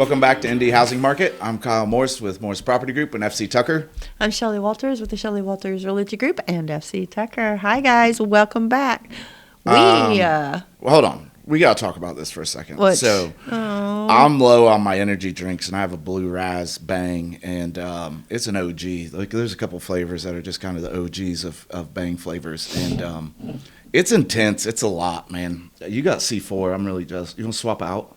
Welcome back to Indie Housing Market. I'm Kyle.morris with Morris Property Group and FC Tucker. I'm Shelly Walters with the Shelly Walters Realty Group and FC Tucker. Hi, guys. Welcome back. Well, hold on. We got to talk about this for a second. What? So, I'm low on my energy drinks, and I have a Blue Raz Bang, and it's an OG. Like, there's a couple flavors that are just kind of the OGs of Bang flavors, and it's intense. It's a lot, man. You got C4. I'm really just. You want to swap out?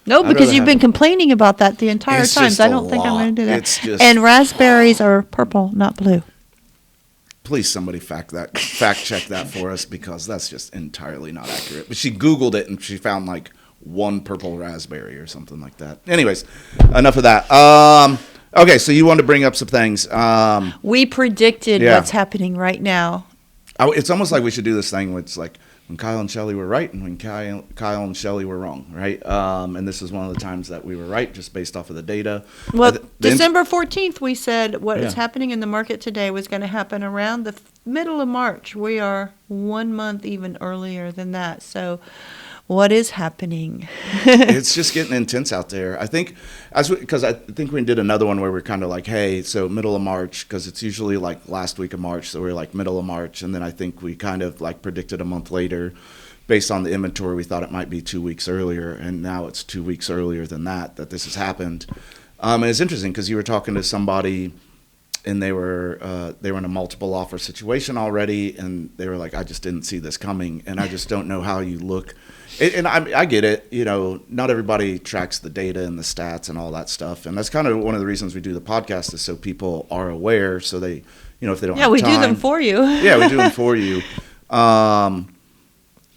No, because you've been complaining about that the entire time. So I don't think I'm going to do that. It's just, and raspberries are purple, not blue. Please, somebody fact check that for us, because that's just entirely not accurate. But she Googled it and she found like one purple raspberry or something like that. Anyways, enough of that. Okay, so you wanted to bring up some things. We predicted what's happening right now. It's almost like we should do this thing where it's like when Kyle and Shelly were right and when Kyle and Shelly were wrong, right? And this is one of the times that we were right just based off of the data. Well, December 14th, we said what is happening in the market today was going to happen around the middle of March. We are 1 month even earlier than that. So what is happening? It's just getting intense out there. I think, because I think we did another one where we're kind of like, hey, so middle of March, because it's usually like last week of March, so we're like middle of March, and then I think we kind of like predicted a month later, based on the inventory, we thought it might be 2 weeks earlier, and now it's 2 weeks earlier than that this has happened. And it's interesting because you were talking to somebody, and they were in a multiple offer situation already, and they were like, I just didn't see this coming, and I just don't know how you look. And I get it, you know, not everybody tracks the data and the stats and all that stuff. And that's kind of one of the reasons we do the podcast, is so people are aware, so they, you know, if they don't have time. Yeah, we do them for you. Yeah, we do them for you.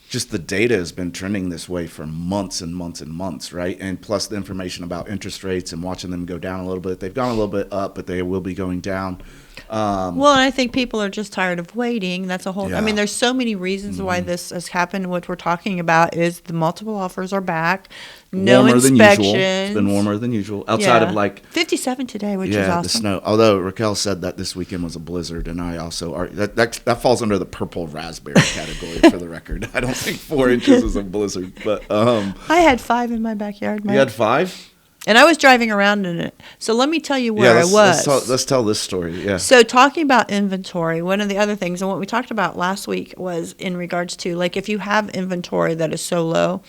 Just the data has been trending this way for months and months and months, right? And plus the information about interest rates and watching them go down a little bit. They've gone a little bit up, but they will be going down. Well, and I think people are just tired of waiting. That's a whole. I mean, there's so many reasons why this has happened. What we're talking about is the multiple offers are back. No warmer inspections. Than usual. It's been warmer than usual. Outside of like 57 today, which is awesome. The snow. Although Raquel said that this weekend was a blizzard, and I also that falls under the purple raspberry category for the record. I don't think 4 inches is a blizzard, but I had 5 in my backyard. You had 5? And I was driving around in it. So let me tell you where I was. Let's tell this story. Yeah. So talking about inventory, one of the other things, and what we talked about last week was in regards to, like, if you have inventory that is so low,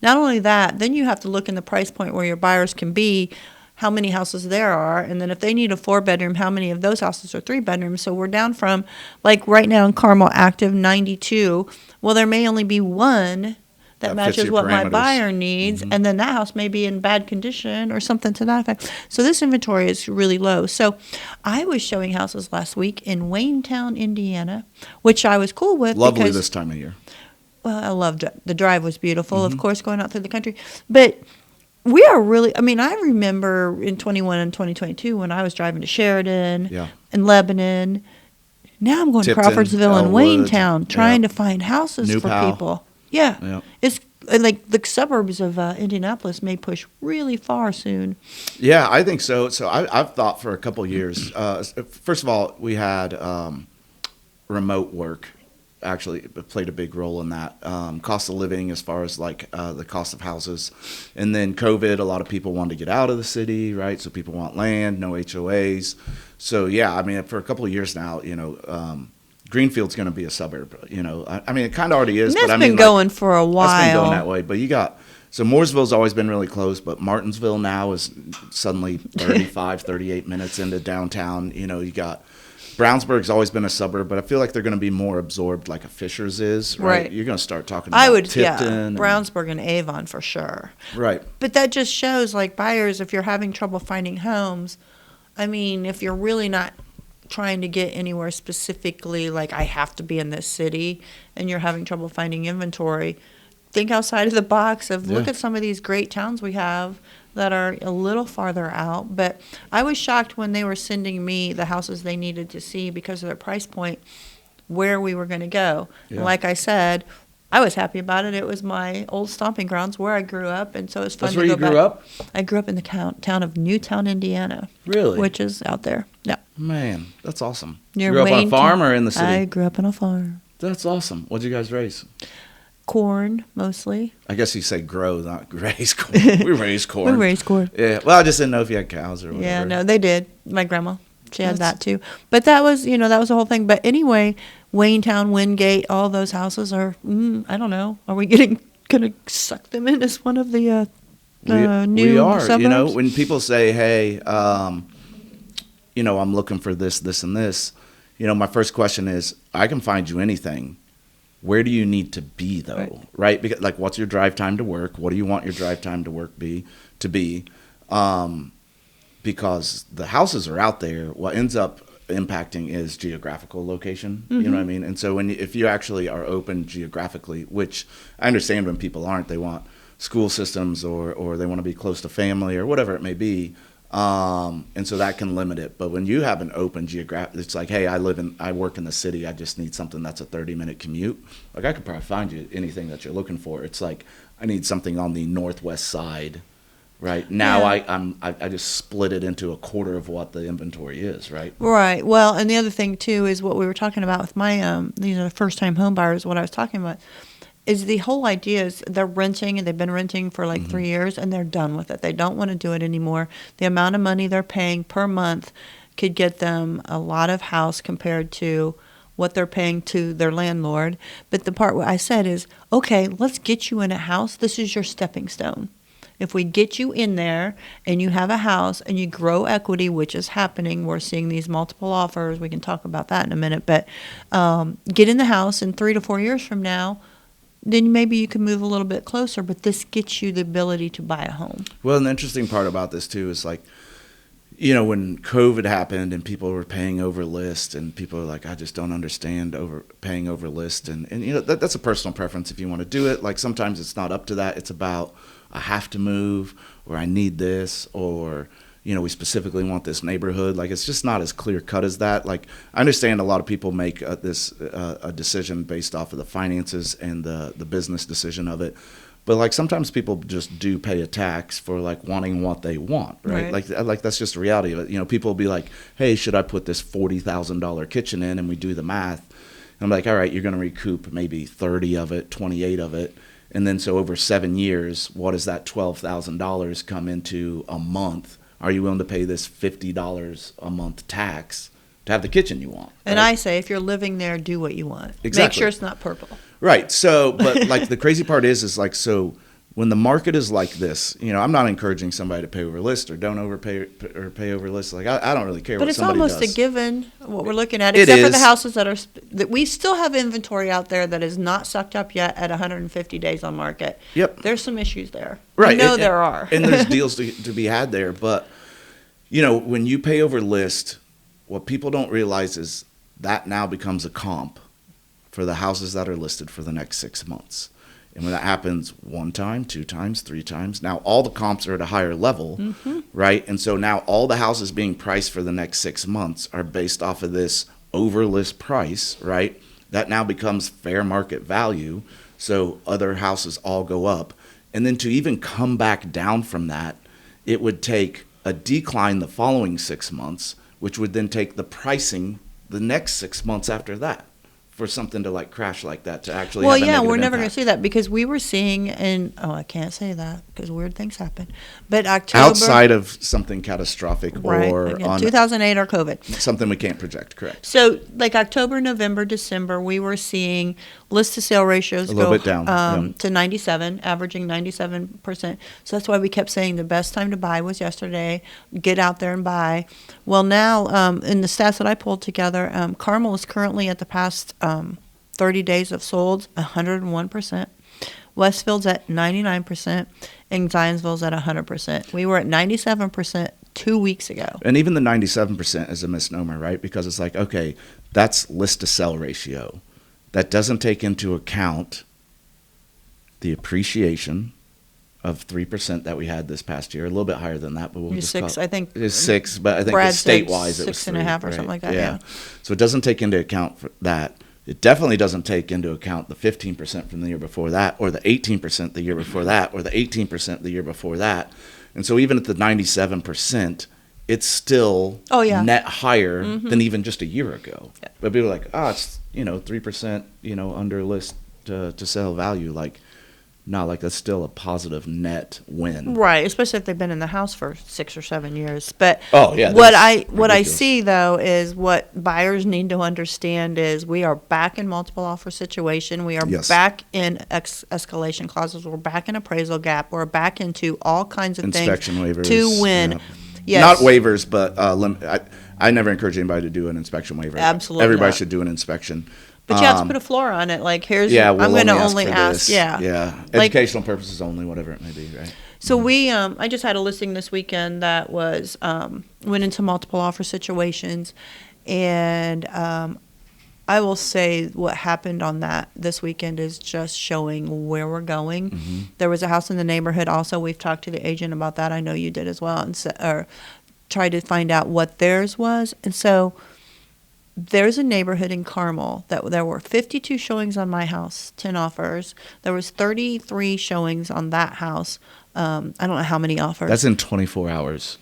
not only that, then you have to look in the price point where your buyers can be, how many houses there are, and then if they need a 4-bedroom, how many of those houses are 3-bedrooms. So we're down from, like right now in Carmel, active 92. Well, there may only be one that matches what my buyer needs, and then that house may be in bad condition or something to that effect. So this inventory is really low. So I was showing houses last week in Waynetown, Indiana, which I was cool with. Lovely this time of year. Well, I loved it. The drive was beautiful, of course, going out through the country. But we are really, I mean, I remember in 21 and 2022 when I was driving to Sheridan and Lebanon. Now I'm going to Crawfordsville and Waynetown trying to find houses for people. Yeah. It's like the suburbs of Indianapolis may push really far soon. Yeah, I think so. So I've thought for a couple of years. First of all, we had remote work actually played a big role in that. Cost of living as far as like the cost of houses. And then COVID, a lot of people wanted to get out of the city, right? So people want land, no HOAs. So, yeah, I mean, for a couple of years now, you know, Greenfield's going to be a suburb, you know. I mean, it kind of already is. That's been going for a while. That's been going that way. But you got, so Mooresville's always been really close, but Martinsville now is suddenly 35, 38 minutes into downtown. You know, you got, Brownsburg's always been a suburb, but I feel like they're going to be more absorbed like a Fishers is, right? You're going to start talking about Tipton. Brownsburg and Avon for sure. Right. But that just shows, like, buyers, if you're having trouble finding homes, I mean, if you're really not trying to get anywhere specifically, like I have to be in this city, and you're having trouble finding inventory, think outside of the box of look at some of these great towns we have that are a little farther out. But I was shocked when they were sending me the houses they needed to see because of their price point, where we were going to go. And like I said, I was happy about it. It was my old stomping grounds where I grew up, and so it was fun to go back. That's where you grew up? I grew up in the town of Newtown, Indiana. Really? Which is out there. Yeah. Man, that's awesome. You grew up on a farm or in the city? I grew up on a farm. That's awesome. What'd you guys raise? Corn, mostly. I guess you say grow, not raise corn. We raise corn. We raise corn. Yeah. Well, I just didn't know if you had cows or whatever. Yeah, no, they did. My grandma, she had that too. But that was, that was the whole thing. But anyway, Waynetown, Wingate, all those houses are, I don't know. Are we going to suck them in as one of the new we are. suburbs? When people say, hey, I'm looking for this, this, and this, my first question is, I can find you anything. Where do you need to be, though? Right? Because, what's your drive time to work? What do you want your drive time to work be? Because the houses are out there. What ends up impacting is geographical location. You know what I mean? And so if you actually are open geographically, which I understand when people aren't, they want school systems or they want to be close to family or whatever it may be. And so that can limit it. But when you have an open geographic, it's like, hey, I work in the city. I just need something that's a 30-minute commute. I could probably find you anything that you're looking for. It's like, I need something on the northwest side. Right now, I just split it into a quarter of what the inventory is. Right. Right. Well, and the other thing too is what we were talking about with my these are first-time home buyers. What I was talking about is the whole idea is they're renting and they've been renting for 3 years and they're done with it. They don't want to do it anymore. The amount of money they're paying per month could get them a lot of house compared to what they're paying to their landlord. But the part what I said is, okay, let's get you in a house. This is your stepping stone. If we get you in there and you have a house and you grow equity, which is happening, we're seeing these multiple offers. We can talk about that in a minute. But get in the house in 3 to 4 years from now, then maybe you can move a little bit closer. But this gets you the ability to buy a home. Well, and the interesting part about this, too, is when COVID happened and people were paying over list and people are like, I just don't understand paying over list. And that's a personal preference if you want to do it. Sometimes it's not up to that. It's about I have to move or I need this or, we specifically want this neighborhood. It's just not as clear cut as that. I understand a lot of people make a decision based off of the finances and the business decision of it. But sometimes people just do pay a tax for wanting what they want, right? That's just the reality of it. People will be like, hey, should I put this $40,000 kitchen in? And we do the math. And I'm like, all right, you're going to recoup maybe 30 of it, 28 of it. And then so over 7 years, what does that $12,000 come into a month? Are you willing to pay this $50 a month tax to have the kitchen you want? And I say, if you're living there, do what you want. Exactly. Make sure it's not purple. Right. So, but the crazy part is so when the market is like this, I'm not encouraging somebody to pay over list or don't overpay or pay over list. I don't really care what somebody does. But it's almost a given what we're looking at, except for the houses that we still have inventory out there that is not sucked up yet at 150 days on market. Yep. There's some issues there. Right. There are. And there's deals to be had there. But, when you pay over list, what people don't realize is that now becomes a comp for the houses that are listed for the next 6 months. And when that happens 1 time, 2 times, 3 times, now all the comps are at a higher level, right? And so now all the houses being priced for the next 6 months are based off of this over list price, right? That now becomes fair market value. So other houses all go up. And then to even come back down from that, it would take a decline the following 6 months, which would then take the pricing the next 6 months after that. For something to crash like that to actually have a negative we're never impact. going to see that because we were seeing I can't say that because weird things happen. But October outside of something catastrophic or again, 2008 or COVID, something we can't project. Correct. So October, November, December, we were seeing list to sale ratios a little bit down to 97, averaging 97%. So that's why we kept saying the best time to buy was yesterday. Get out there and buy. Well, now in the stats that I pulled together, Carmel is currently at the past 30 days of sold, 101%. Westfield's at 99%, and Zionsville's at 100%. We were at 97% 2 weeks ago. And even the 97% is a misnomer, right? Because it's okay, that's list to sell ratio. That doesn't take into account the appreciation of 3% that we had this past year, a little bit higher than that, but we'll just 6, I think. It's 6, but I think Brad state-wise it was 6.5 or right? something like that. Yeah. So it doesn't take into account for that. It definitely doesn't take into account the 15% from the year before that, or the 18% the year before that, or the 18% the year before that. And so even at the 97%, it's still net higher than even just a year ago. Yeah. But people are like, it's 3%, under list to sell value, like, no, like that's still a positive net win. Right, especially if they've been in the house for 6 or 7 years. But what I see though is what buyers need to understand is we are back in multiple offer situation. We are back in escalation clauses. We're back in appraisal gap. We're back into all kinds of inspection things waivers to win. Yeah. Yes. Not waivers, but I never encourage anybody to do an inspection waiver. Absolutely, everybody should do an inspection. But you have to put a floor on it. Like, I'm going to only ask. Yeah. Educational purposes only, whatever it may be, right? So I just had a listing this weekend that was, went into multiple offer situations. And I will say what happened on this weekend is just showing where we're going. Mm-hmm. There was a house in the neighborhood also. We've talked to the agent about that. I know you did as well. Or tried to find out what theirs was. And so there's a neighborhood in Carmel that there were 52 showings on my house, 10 offers. There was 33 showings on that house. I don't know how many offers. That's in 24 hours.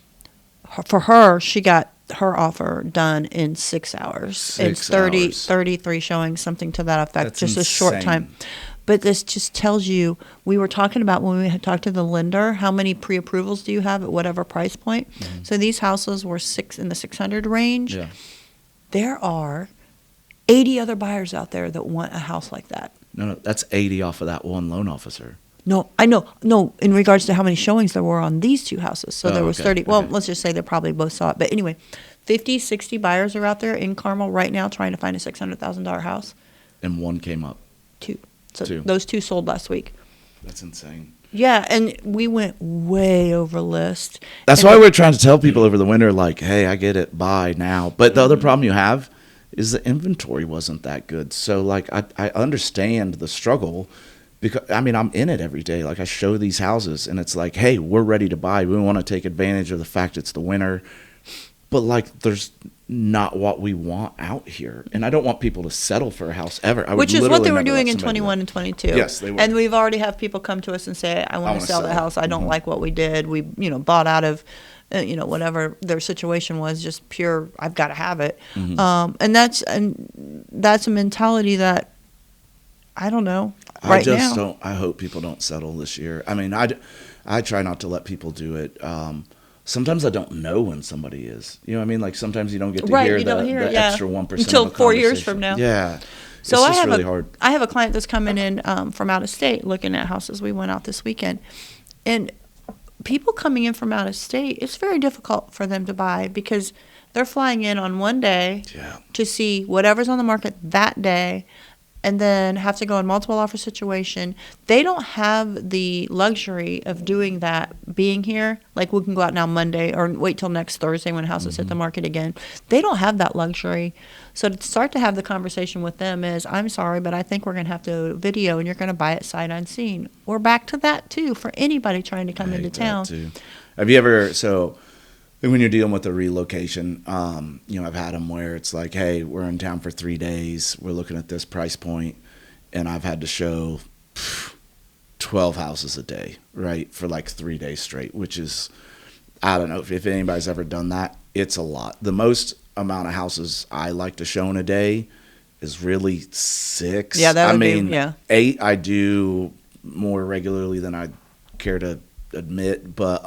For her, she got her offer done in 6 hours. It's 33 showings, something to that effect. That's just insane. A short time. But this just tells you, we were talking about when we had talked to the lender, how many pre-approvals do you have at whatever price point? Mm-hmm. So these houses were in the 600 range. Yeah. There are 80 other buyers out there that want a house like that. No, that's 80 off of that one loan officer. No, I know. No, in regards to how many showings there were on these two houses. So there was 30. Well, let's just say they probably both saw it. But anyway, 50, 60 buyers are out there in Carmel right now trying to find a $600,000 house. And one came up. Two. So those two sold last week. That's insane. Yeah, and we went way over list. That's why we're trying to tell people over the winter, like, hey, I get it, buy now. But the other problem you have is the inventory wasn't that good. So, like, I understand the struggle because, I mean, I'm in it every day. Like, I show these houses, and it's like, hey, we're ready to buy. We want to take advantage of the fact it's the winter. But, like, there's not what we want out here. And I don't want people to settle for a house ever. Which is what they were doing in 21 and 22. Yes, they were. And we've already have people come to us and say, I want to sell the house. I don't like what we did. We, bought out of, whatever their situation was, just pure, I've got to have it. Mm-hmm. And that's a mentality that, I don't know, I hope people don't settle this year. I mean, I try not to let people do it. Sometimes I don't know when somebody is. You know what I mean? Like sometimes you don't get to hear the extra 1% until 4 years from now. Yeah. So it's just really hard. I have a client that's coming in from out of state looking at houses. We went out this weekend. And people coming in from out of state, it's very difficult for them to buy because they're flying in on one day to see whatever's on the market that day and then have to go in multiple offer situation. They don't have the luxury of doing that, being here. Like we can go out now Monday or wait till next Thursday when houses hit the market again. They don't have that luxury. So to start to have the conversation with them is, I'm sorry, but I think we're going to have to video and you're going to buy it sight unseen. We're back to that too for anybody trying to come into town. Too. Have you ever, when you're dealing with a relocation, I've had them where it's like, hey, we're in town for 3 days. We're looking at this price point, and I've had to show 12 houses a day, right, for like 3 days straight, which is, I don't know if anybody's ever done that. It's a lot. The most amount of houses I like to show in a day is really 6. Yeah, that would be 8 I do more regularly than I care to admit, but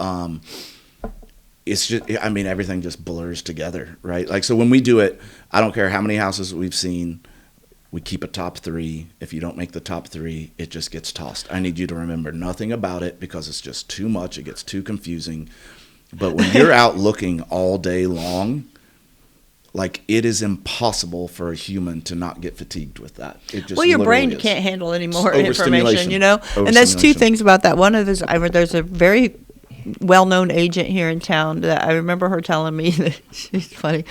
it's just, everything just blurs together, right? Like, so when we do it, I don't care how many houses we've seen, we keep a top 3. If you don't make the top 3, it just gets tossed. I need you to remember nothing about it because it's just too much. It gets too confusing. But when you're out looking all day long, like, it is impossible for a human to not get fatigued with that. It just your brain is. Can't handle any more information, And there's 2 things about that. One of is there's a very well-known agent here in town that I remember her telling me that she's funny.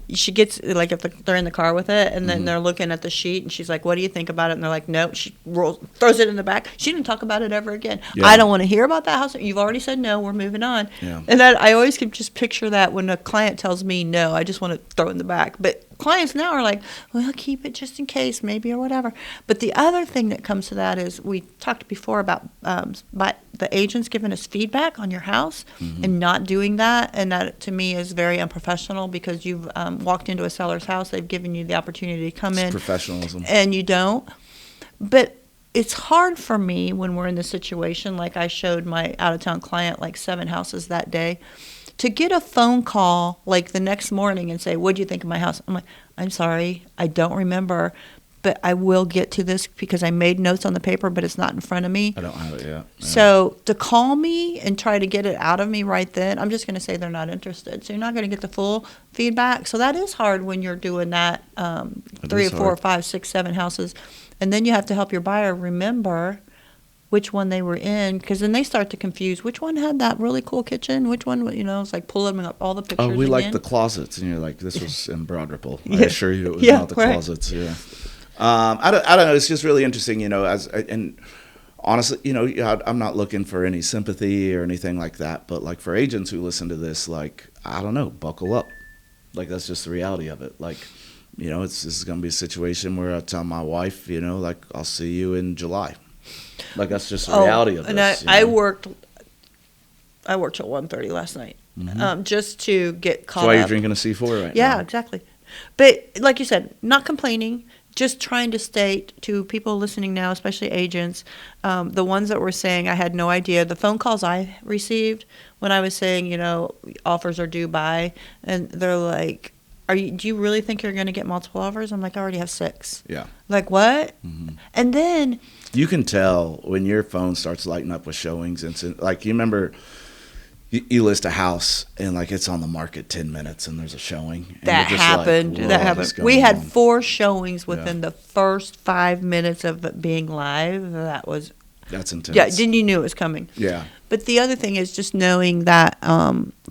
She gets, like, if they're in the car with it and then they're looking at the sheet and she's like, what do you think about it? And they're like, no. She throws it in the back. She didn't talk about it ever again. Yeah. I don't want to hear about that house. You've already said no. We're moving on. Yeah. And I always can just picture that when a client tells me no, I just want to throw it in the back. But clients now are like, well, keep it just in case maybe or whatever. But the other thing that comes to that is we talked before about the agents giving us feedback on your house and not doing that. And that to me is very unprofessional because you've walked into a seller's house. They've given you the opportunity to come in. Professionalism. And you don't. But it's hard for me when we're in this situation, like I showed my out-of-town client like 7 houses that day, to get a phone call like the next morning and say, "What do you think of my house?" I'm like, "I'm sorry, I don't remember, but I will get to this because I made notes on the paper, but it's not in front of me." I don't have it yet. Yeah. So to call me and try to get it out of me right then, I'm just going to say they're not interested. So you're not going to get the full feedback. So that is hard when you're doing that 3 or 4 or 5, 6, 7 houses. And then you have to help your buyer remember which one they were in, because then they start to confuse which one had that really cool kitchen, which one, it's like pulling up all the pictures Oh, we again. like the closets, and you're like, this was in Broad Ripple. I Yeah. assure you it was Yeah, not the right. closets. Yeah. I don't know. It's just really interesting, and honestly, I'm not looking for any sympathy or anything like that, but like for agents who listen to this, like, I don't know, buckle up. Like, that's just the reality of it. Like, this is going to be a situation where I tell my wife, like, I'll see you in July. Like, that's just the reality of and this. I worked till 1:30 last night, just to get caught That's why up. you're drinking a C4 right now. Yeah, exactly. But like you said, not complaining, just trying to state to people listening now, especially agents, the ones that were saying I had no idea. The phone calls I received when I was saying, offers are due by, and they're like, do you really think you're going to get multiple offers? I'm like, I already have 6. Yeah. Like, what? Mm-hmm. And then You can tell when your phone starts lighting up with showings. Like, you remember you list a house and like it's on the market 10 minutes and there's a showing. And that you're just happened. like, That "What happened. is going We had on?" 4 showings within the first 5 minutes of it being live. That was, That's intense. yeah, then you knew it was coming. Yeah. But the other thing is just knowing that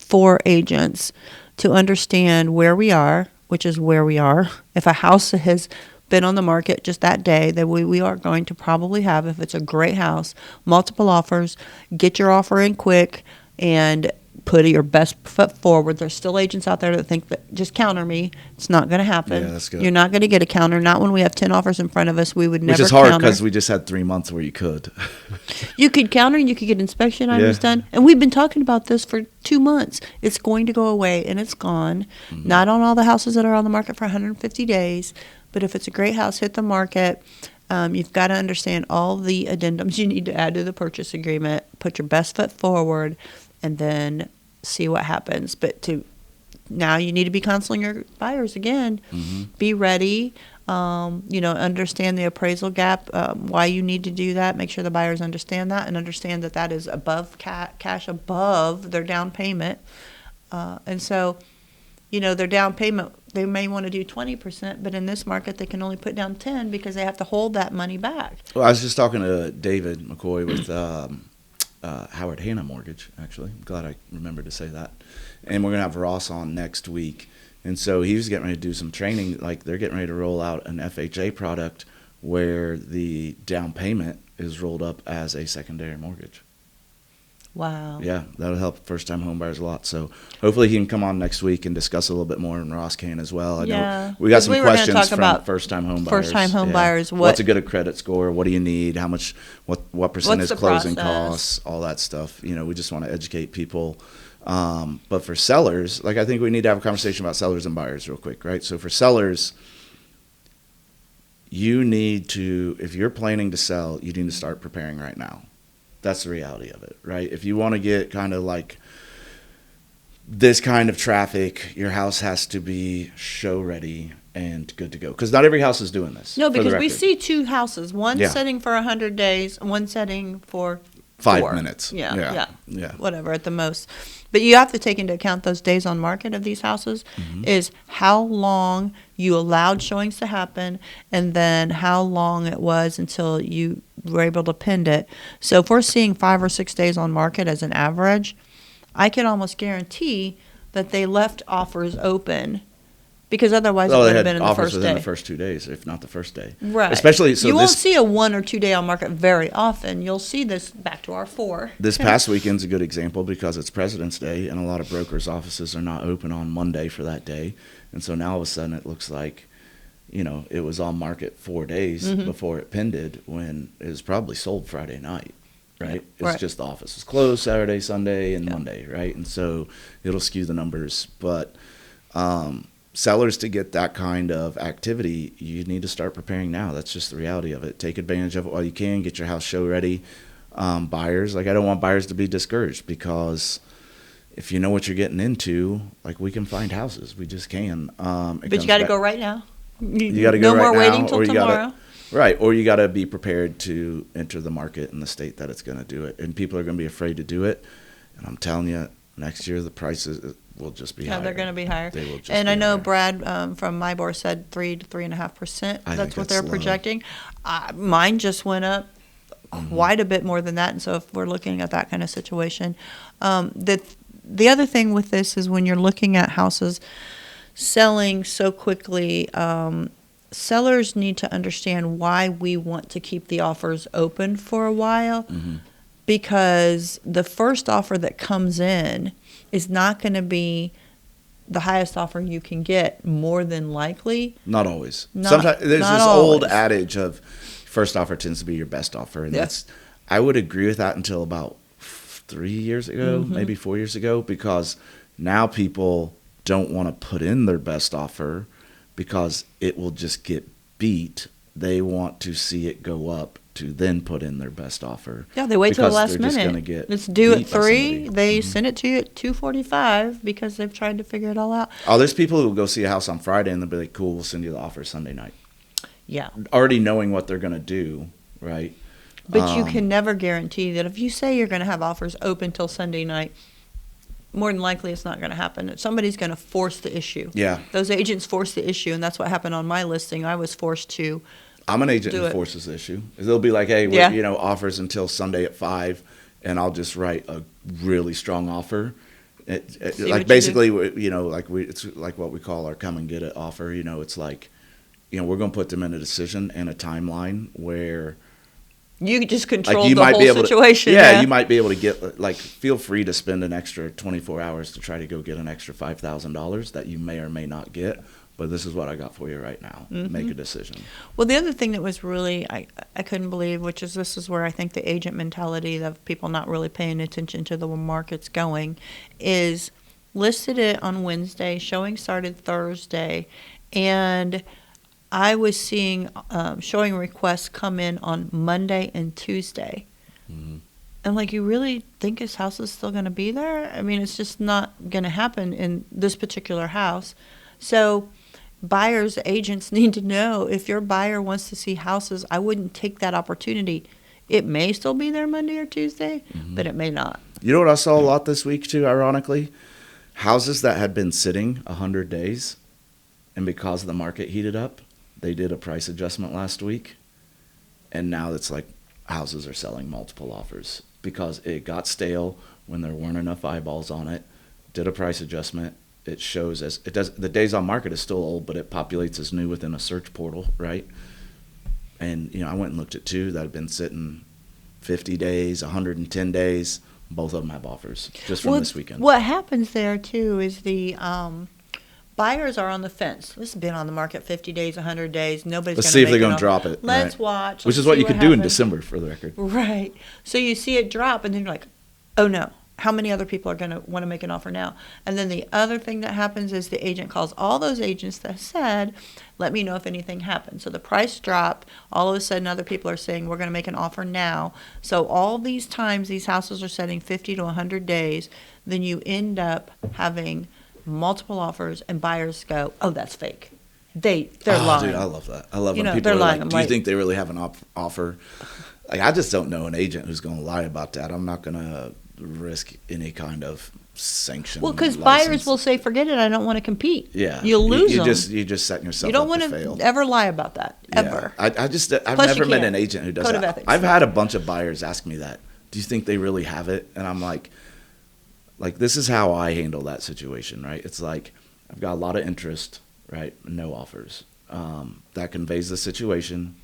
for agents to understand where we are, which is where we are. If a house has been on the market just that day, that we are going to probably have, if it's a great house, multiple offers. Get your offer in quick and put your best foot forward. There's still agents out there that think that just counter me. It's not going to happen. Yeah, that's good. You're not going to get a counter. Not when we have 10 offers in front of us. We would never Which is counter. hard because we just had 3 months where you could. You could counter and you could get inspection items Yeah. done. And we've been talking about this for 2 months. It's going to go away, and it's gone. Mm-hmm. Not on all the houses that are on the market for 150 days. But if it's a great house, hit the market. You've got to understand all the addendums you need to add to the purchase agreement. Put your best foot forward, and then see what happens. But now you need to be counseling your buyers again. Mm-hmm. Be ready. Understand the appraisal gap, why you need to do that. Make sure the buyers understand that and understand that that is above cash above their down payment. And so, their down payment, they may want to do 20%, but in this market, they can only put down 10 because they have to hold that money back. Well, I was just talking to David McCoy with Howard Hanna Mortgage, actually. I'm glad I remembered to say that. And we're going to have Ross on next week. And so he was getting ready to do some training. Like, they're getting ready to roll out an FHA product where the down payment is rolled up as a secondary mortgage. Wow. Yeah, that'll help first-time home buyers a lot. So hopefully he can come on next week and discuss a little bit more, and Ross can as well. I know we got 'Cause some we were gonna questions talk from about first-time home buyers. first-time home buyers, What's a good credit score? What do you need? How much? What percent What's is the closing process? costs? All that stuff. We just want to educate people. But for sellers, like, I think we need to have a conversation about sellers and buyers real quick, right? So for sellers, you need to, if you're planning to sell, you need to start preparing right now. That's the reality of it, right? If you want to get kind of like this kind of traffic, your house has to be show ready and good to go. Because not every house is doing this. No, for the because we record. see 2 houses, one Yeah. setting for 100 days, and one setting for 5 4. minutes. Yeah. Yeah. Whatever at the most. But you have to take into account those days on market of these houses, is how long you allowed showings to happen, and then how long it was until you were able to pin it. So if we're seeing 5 or 6 days on market as an average, I can almost guarantee that they left offers open, because otherwise it Well, would they have had been in the offers first within day. the first 2 days, if not the first day. Right. Especially so you won't this see a 1 or 2 day on market very often. You'll see this back to our 4. this past weekend's a good example because it's President's Day and a lot of brokers' offices are not open on Monday for that day. And so now all of a sudden it looks like, it was on market 4 days before it pended, when it was probably sold Friday night, right? It's Right. just the office was closed Saturday, Sunday, and Monday, right? And so it'll skew the numbers. But sellers, to get that kind of activity, you need to start preparing now. That's just the reality of it. Take advantage of it while you can. Get your house show ready. Buyers, like, I don't want buyers to be discouraged, because if you know what you're getting into, like, we can find houses. We just can. But you got to go right now. You got to go no right now. more waiting till or tomorrow. Right, or you got to be prepared to enter the market in the state that it's going to do it. And people are going to be afraid to do it. And I'm telling you, next year the prices will just be higher. Yeah, they're going to be higher. They will just and be I know higher. Brad from MyBor said 3 to 3.5%. That's what they're low. projecting. Mine just went up quite a bit more than that. And so if we're looking at that kind of situation, the other thing with this is when you're looking at houses selling so quickly, sellers need to understand why we want to keep the offers open for a while, because the first offer that comes in is not going to be the highest offer you can get, more than likely. Not always. Sometimes there's not this always. old adage of first offer tends to be your best offer, and Yes. I would agree with that until about 3 years ago, maybe 4 years ago, because now people don't want to put in their best offer because it will just get beat. They want to see it go up to then put in their best offer. Yeah, they wait till the because last they're just minute. gonna get It's due at beat by 3. somebody. They send it to you at 2:45 because they've tried to figure it all out. Oh, there's people who will go see a house on Friday and they'll be like, cool, we'll send you the offer Sunday night. Yeah. Already knowing what they're going to do, right? But you can never guarantee that if you say you're going to have offers open till Sunday night, more than likely it's not going to happen. Somebody's going to force the issue. Yeah. Those agents force the issue, and that's what happened on my listing. I was forced to. I'm an agent do who it. forces the issue. They'll be like, hey, Yeah. offers until Sunday at 5, and I'll just write a really strong offer. See what Like you basically, it's like what we call our come and get it offer. It's like, we're going to put them in a decision and a timeline where You just like control you the might whole be able situation. to, yeah, you might be able to get, like, feel free to spend an extra 24 hours to try to go get an extra $5,000 that you may or may not get. But this is what I got for you right now. Make a decision. Well, the other thing that was really, I couldn't believe, which is this is where I think the agent mentality of people not really paying attention to the market's going, is listed it on Wednesday, showing started Thursday, and I was seeing showing requests come in on Monday and Tuesday. And like, you really think his house is still going to be there? I mean, it's just not going to happen in this particular house. So buyers, agents need to know, if your buyer wants to see houses, I wouldn't take that opportunity. It may still be there Monday or Tuesday, but it may not. You know what I saw a lot this week too, ironically? Houses that had been sitting 100 days, and because the market heated up, they did a price adjustment last week, and now it's like houses are selling multiple offers because it got stale when there weren't enough eyeballs on it. Did a price adjustment. It shows as it does. The days on market is still old, but it populates as new within a search portal, right? And I went and looked at 2 that had been sitting 50 days, 110 days. Both of them have offers just from this weekend. What happens there too is the buyers are on the fence. This has been on the market 50 days, 100 days. Nobody's Let's going to see if they're going going to drop it. Let's right? watch. Which let's is what see you could do in happens. December, for the record. Right. So you see it drop, and then you're like, oh no. How many other people are going to want to make an offer now? And then the other thing that happens is the agent calls all those agents that said, let me know if anything happens. So the price dropped. All of a sudden, other people are saying, we're going to make an offer now. So all these times these houses are setting 50 to 100 days, then you end up having multiple offers, and buyers go, oh, that's fake. They're lying. Dude, I love that. I love You when know, people they're are lying. like, I'm do you like- think they really have an offer? Like, I just don't know an agent who's going to lie about that. I'm not going to risk any kind of sanction. Well, because license. buyers will say, forget it, I don't want to compete. Yeah. You'll lose them. You're just setting yourself You don't up want to fail. to ever lie about that, ever. Yeah. I've Plus never you met can't. an agent who does Code of that. ethics. I've had a bunch of buyers ask me that. Do you think they really have it? And I'm like, this is how I handle that situation, right? It's like, I've got a lot of interest, right? No offers. That conveys the situation.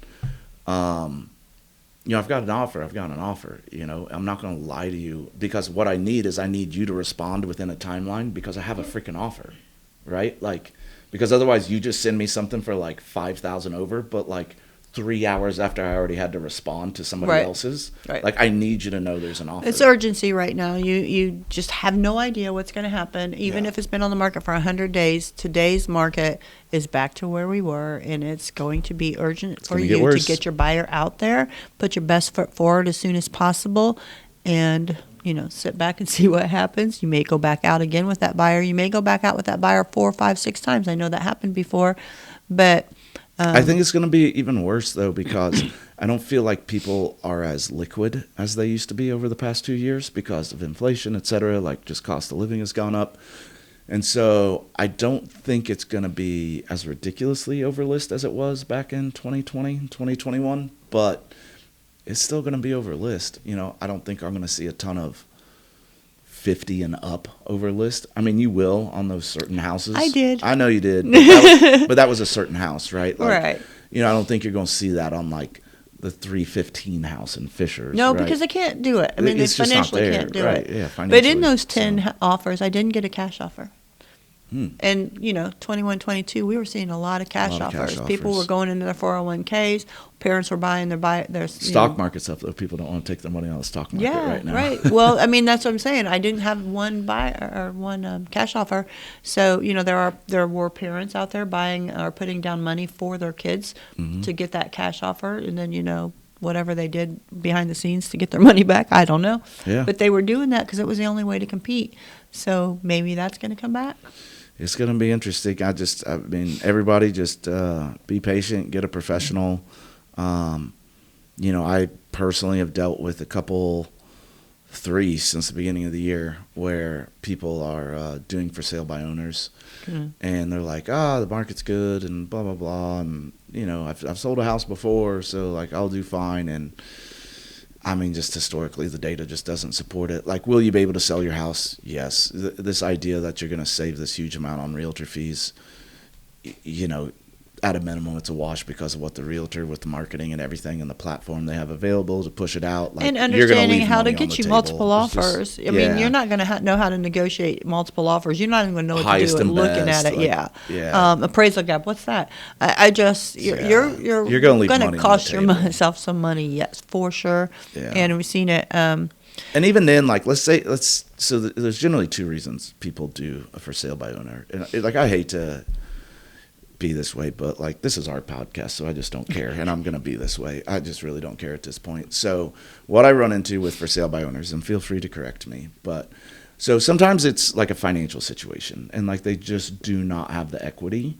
I've got an offer. I'm not going to lie to you, because what I need is you to respond within a timeline, because I have a freaking offer, right? Like, because otherwise you just send me something for like 5,000 over, but like 3 hours after I already had to respond to somebody Right. else's. Right. Like, I need you to know there's an offer. It's urgency right now. You just have no idea what's going to happen. Even Yeah. if it's been on the market for 100 days, today's market is back to where we were, and it's going to be urgent for gonna get you to worse. get your buyer out there, put your best foot forward as soon as possible, and sit back and see what happens. You may go back out again with that buyer. You may go back out with that buyer 4, 5, 6 times. I know that happened before, but I think it's going to be even worse, though, because I don't feel like people are as liquid as they used to be over the past 2 years because of inflation, et cetera. Like, just cost of living has gone up. And so I don't think it's going to be as ridiculously overlist as it was back in 2020, 2021. But it's still going to be overlist. I don't think I'm going to see a ton of 50 and up over list. I mean, you will on those certain houses. I did. I know you did. But that was a certain house, right? Like, right. I don't think you're going to see that on like the 315 house in Fishers. No, right? because they can't do it. I mean, It's they just not financially there, can't do right, it. yeah, But in financially, those 10 so. offers, I didn't get a cash offer. And, 21, 22, we were seeing a lot of cash offers. People were going into their 401ks. Parents were buying their Stock market's up, though. People don't want to take their money out of the stock market right now. Right. Well, I mean, that's what I'm saying. I didn't have one cash offer. So, there were parents out there buying or putting down money for their kids to get that cash offer. And then, whatever they did behind the scenes to get their money back, I don't know. Yeah. But they were doing that because it was the only way to compete. So maybe that's going to come back. It's going to be interesting. I mean, everybody just be patient, get a professional. I personally have dealt with a couple, 3 since the beginning of the year, where people are doing for sale by owners. And they're like, the market's good and blah, blah, blah. And, I've sold a house before, so like I'll do fine. And I mean, just historically, the data just doesn't support it. Like, will you be able to sell your house? Yes. This idea that you're going to save this huge amount on realtor fees, at a minimum, it's a wash because of what the realtor with the marketing and everything and the platform they have available to push it out. Like, and understanding how to money on get the you table. multiple It's offers. just- I mean, you're not going to know how to negotiate multiple offers. You're not even going to know what Highest to do and looking best, at it. like, Yeah. Appraisal gap. What's that? You're gonna leave going money to on cost the table. yourself some money. Yes, for sure. Yeah. And we've seen it. And even then, like, there's generally 2 reasons people do a for sale by owner. And like, I hate to be this way, but like, this is our podcast, so I just don't care. And I'm going to be this way. I just really don't care at this point. So what I run into with for sale by owners, and feel free to correct me, but so sometimes it's like a financial situation and like they just do not have the equity.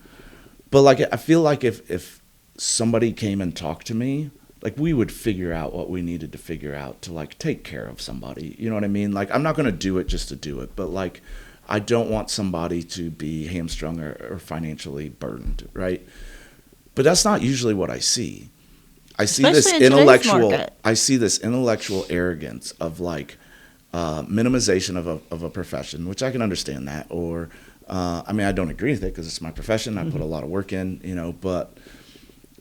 But like, I feel like if somebody came and talked to me, like, we would figure out what we needed to figure out to like take care of somebody. You know what I mean? Like, I'm not going to do it just to do it, but like, I don't want somebody to be hamstrung or financially burdened, right? But that's not usually what I see. I see Especially in today's market. I see this intellectual arrogance of like minimization of a profession, which I can understand that. Or I mean, I don't agree with it because it's my profession. I put a lot of work in, but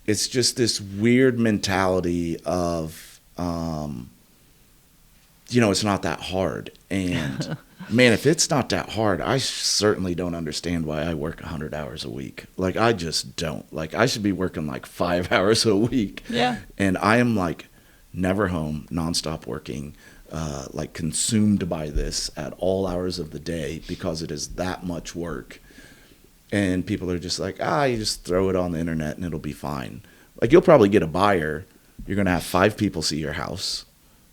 it's just this weird mentality of it's not that hard. And man, if it's not that hard, I certainly don't understand why I work 100 hours a week. Like, I just don't. Like, I should be working like 5 hours a week. Yeah. And I am like never home, nonstop working, like consumed by this at all hours of the day because it is that much work. And people are just like, you just throw it on the internet and it'll be fine. Like, you'll probably get a buyer. You're going to have 5 people see your house.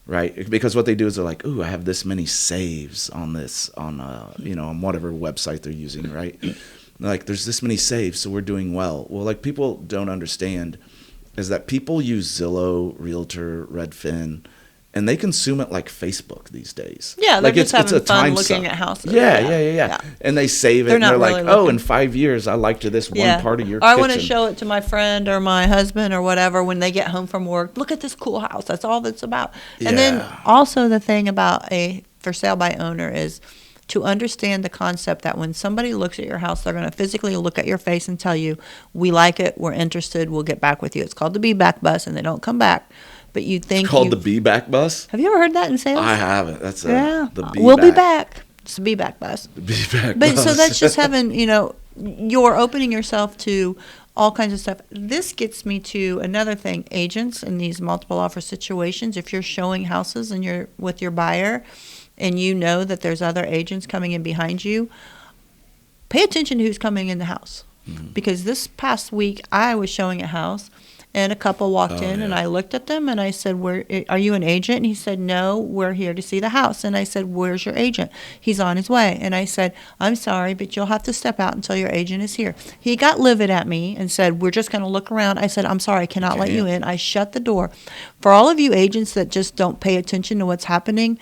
Right, because what they do is they're like, "Ooh, I have this many saves on this on whatever website they're using." Right, like, there's this many saves, so we're doing well. Well, like, people don't understand is that people use Zillow, Realtor, Redfin, and they consume it like Facebook these days. Yeah, they're like, just having fun time looking suck. at houses. Yeah. And they save it, They're and not they're really like, "Oh, looking. in 5 years, I liked this one part of your or I kitchen." want to show it to my friend or my husband or whatever when they get home from work. Look at this cool house. That's all that's about. And then Yeah. also the thing about a for sale by owner is to understand the concept that when somebody looks at your house, they're going to physically look at your face and tell you, "We like it. We're interested. We'll get back with you." It's called the be back bus, and they don't come back. But you think It's called the Be Back Bus. Have you ever heard that in sales? I haven't. That's the Be We'll Back. be back. It's the be back bus. The Be Back But Bus. so that's just having, you're opening yourself to all kinds of stuff. This gets me to another thing. Agents in these multiple offer situations, if you're showing houses and you're with your buyer and you know that there's other agents coming in behind you, pay attention to who's coming in the house. Mm-hmm. Because this past week, I was showing a house, and a couple walked in, and I looked at them, and I said, are you an agent? And he said, no, we're here to see the house. And I said, where's your agent? He's on his way. And I said, I'm sorry, but you'll have to step out until your agent is here. He got livid at me and said, we're just going to look around. I said, I'm sorry, I cannot let you in. I shut the door. For all of you agents that just don't pay attention to what's happening,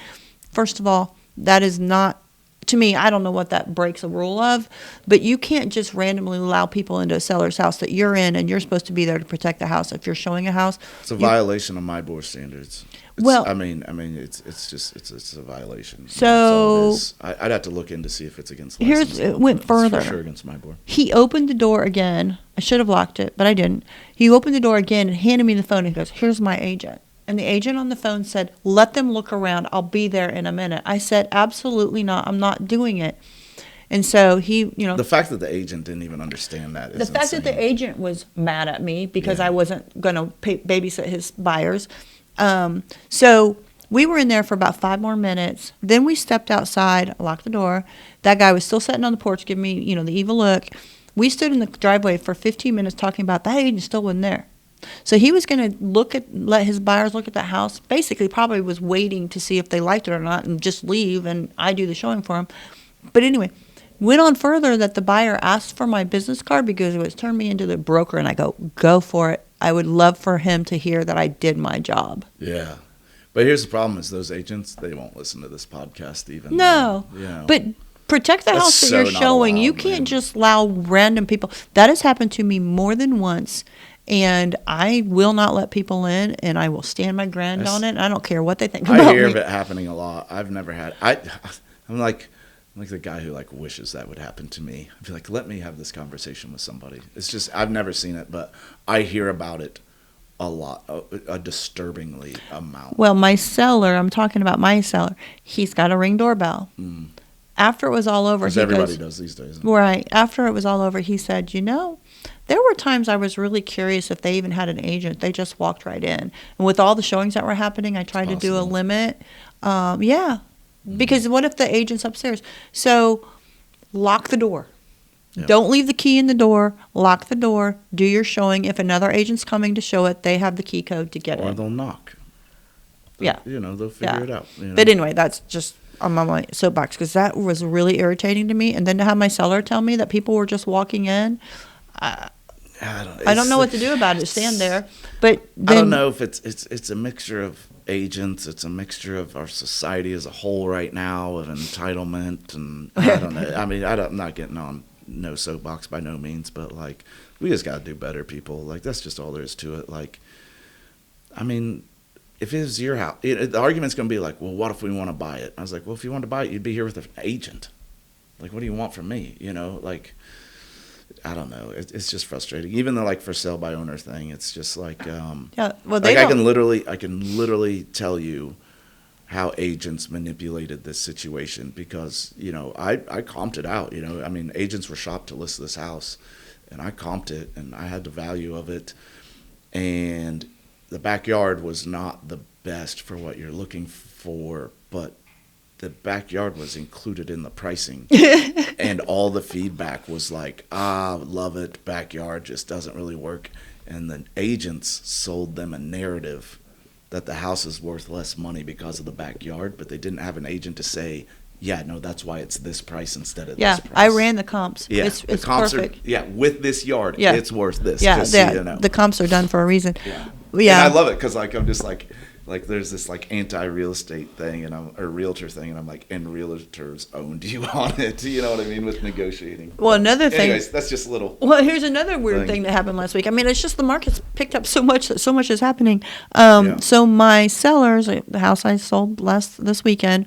first of all, that is not, to me, I don't know what that breaks a rule of, but you can't just randomly allow people into a seller's house that you're in, and you're supposed to be there to protect the house. If you're showing a house, it's a violation of my board standards. I mean, it's a violation. So I'd have to look in to see if it's against. It went further. It's for sure against my board. He opened the door again. I should have locked it, but I didn't. He opened the door again and handed me the phone and goes, "Here's my agent." And the agent on the phone said, let them look around. I'll be there in a minute. I said, absolutely not. I'm not doing it. And so he, The fact that the agent didn't even understand that is the fact that the agent was mad at me because I wasn't going to babysit his buyers. So we were in there for about 5 more minutes. Then we stepped outside, locked the door. That guy was still sitting on the porch giving me, the evil look. We stood in the driveway for 15 minutes talking about that agent still wasn't there. So he was going to let his buyers look at the house. Basically, probably was waiting to see if they liked it or not and just leave, and I do the showing for him. But anyway, went on further that the buyer asked for my business card because it was turned me into the broker, and I go for it. I would love for him to hear that I did my job. Yeah. But here's the problem is those agents, they won't listen to this podcast even. No. But protect the house that you're showing. You can't just allow random people. That has happened to me more than once. And I will not let people in, and I will stand my ground on it. I don't care what they think about me. I hear of it happening a lot. I've never had. I'm like the guy who wishes that would happen to me. I'd be like, let me have this conversation with somebody. It's just I've never seen it, but I hear about it a lot, a disturbingly amount. Well, my seller, I'm talking about my seller. He's got a Ring doorbell. Mm. After it was all over, everybody does these days. Right. After it was all over, he said, there were times I was really curious if they even had an agent. They just walked right in. And with all the showings that were happening, I tried to do a limit. Because what if the agent's upstairs? So lock the door. Yep. Don't leave the key in the door. Lock the door. Do your showing. If another agent's coming to show it, they have the key code to get it. Or they'll knock. They'll figure it out. But anyway, that's just on my soapbox because that was really irritating to me. And then to have my seller tell me that people were just walking in, I don't know what to do about it. Stand there, but then, I don't know if it's a mixture of agents. It's a mixture of our society as a whole right now of entitlement, and I don't know. I mean, I'm not getting on no soapbox by no means, but we just got to do better, people. That's just all there is to it. I mean, if it was your house, the argument's going to be well, what if we want to buy it? I was like, well, if you want to buy it, you'd be here with an agent. What do you want from me? I don't know. It's just frustrating. Even the for sale by owner thing, it's just I can literally tell you how agents manipulated this situation because I comped it out. I mean, agents were shopped to list this house, and I comped it, and I had the value of it, and the backyard was not the best for what you're looking for, but the backyard was included in the pricing. And all the feedback was love it, backyard just doesn't really work. And the agents sold them a narrative that the house is worth less money because of the backyard, but they didn't have an agent to say, yeah, no, that's why it's this price instead of this price. Yeah, I ran the comps. Yeah, it's the comps perfect. With this yard, it's worth this. Yeah, the comps are done for a reason. Yeah. And I love it because I'm just there's this anti-real estate thing or realtor thing, and I'm and realtors owned you on it. You know what I mean with negotiating. Well, another thing. Anyways, that's just a little. Well, here's another weird thing that happened last week. I mean, it's just the market's picked up so much that so much is happening. So my sellers, the house I sold this weekend,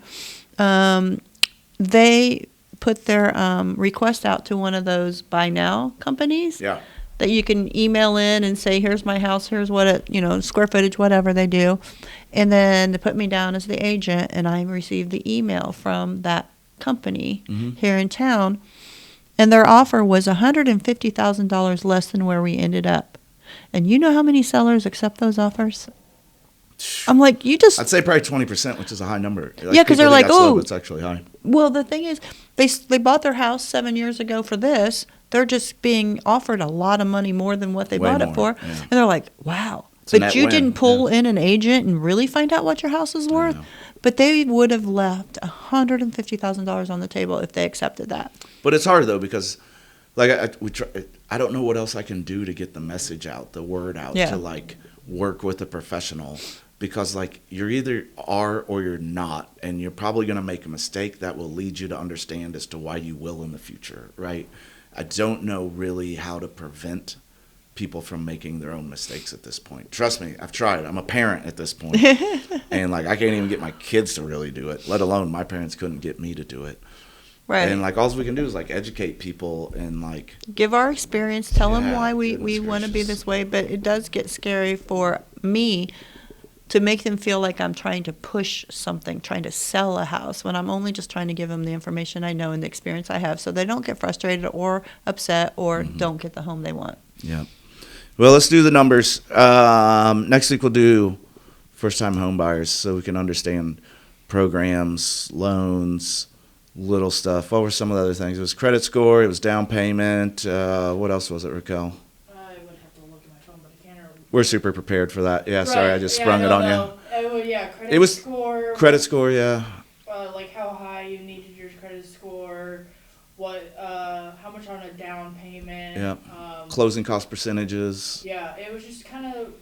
they put their request out to one of those buy now companies. Yeah. That you can email in and say, here's my house, here's what it, square footage, whatever they do. And then they put me down as the agent, and I received the email from that company here in town. And their offer was $150,000 less than where we ended up. And you know how many sellers accept those offers? I'm like, you just... I'd say probably 20%, which is a high number. Yeah, because they're like, oh... It's actually high. Well, the thing is, they bought their house 7 years ago for this. They're just being offered a lot of money more than what they bought it for. Yeah. And they're like, wow. It's a But net you win. didn't pull in an agent and really find out what your house is worth? But they would have left $150,000 on the table if they accepted that. But it's hard, though, because... Like, I don't know what else I can do to get the message out, the word out, to, like, work with a professional. Because, like, you're either are or you're not. And you're probably going to make a mistake that will lead you to understand as to why you will in the future, right? I don't know really how to prevent people from making their own mistakes at this point. Trust me, I've tried. I'm a parent at this point. And, like, I can't even get my kids to really do it, let alone my parents couldn't get me to do it. Right. And, like, all we can do is, like, educate people and, like... Give our experience. Tell them Yeah, why we goodness want to be gracious. this way. But it does get scary for me to make them feel like I'm trying to push something, trying to sell a house, when I'm only just trying to give them the information I know and the experience I have so they don't get frustrated or upset or don't get the home they want. Yeah. Well, let's do the numbers. Next week we'll do first-time home buyers so we can understand programs, loans... Little stuff. What were some of the other things? It was credit score. It was down payment. What else was it, Raquel? I would have to look at my phone, but I can't remember. We're super prepared for that. Yeah, sorry, I just sprung it on you. Yeah, credit It was score. Credit score, yeah. Like how high you needed your credit score, how much on a down payment. Yeah. Closing cost percentages. Yeah, it was just kind of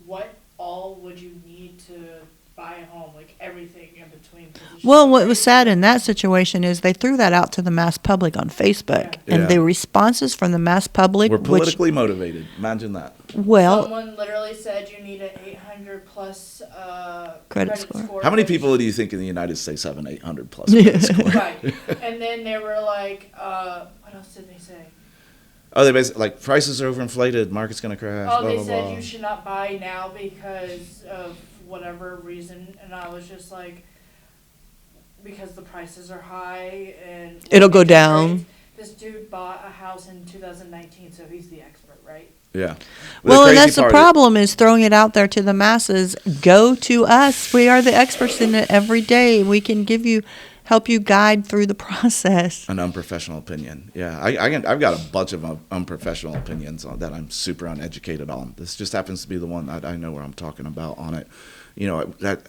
what all would you need to buy a home, like everything in between. Well, what was sad in that situation is they threw that out to the mass public on Facebook, and the responses from the mass public were politically motivated. Imagine that. Well, someone literally said you need an 800 plus credit score. How many people do you think in the United States have an 800 plus credit score? Right, and then they were like, what else did they say? Oh, they basically like prices are overinflated, market's gonna crash. Oh, blah, they blah, said blah. you should not buy now because of whatever reason, and I was just like, because the prices are high and It'll go down. This dude bought a house in 2019, so he's the expert, right? Yeah. Well, and that's the problem is throwing it out there to the masses. Go to us. We are the experts in it every day. We can help you guide through the process. An unprofessional opinion. Yeah, I've got a bunch of unprofessional opinions that I'm super uneducated on. This just happens to be the one that I know where I'm talking about on it. You know, that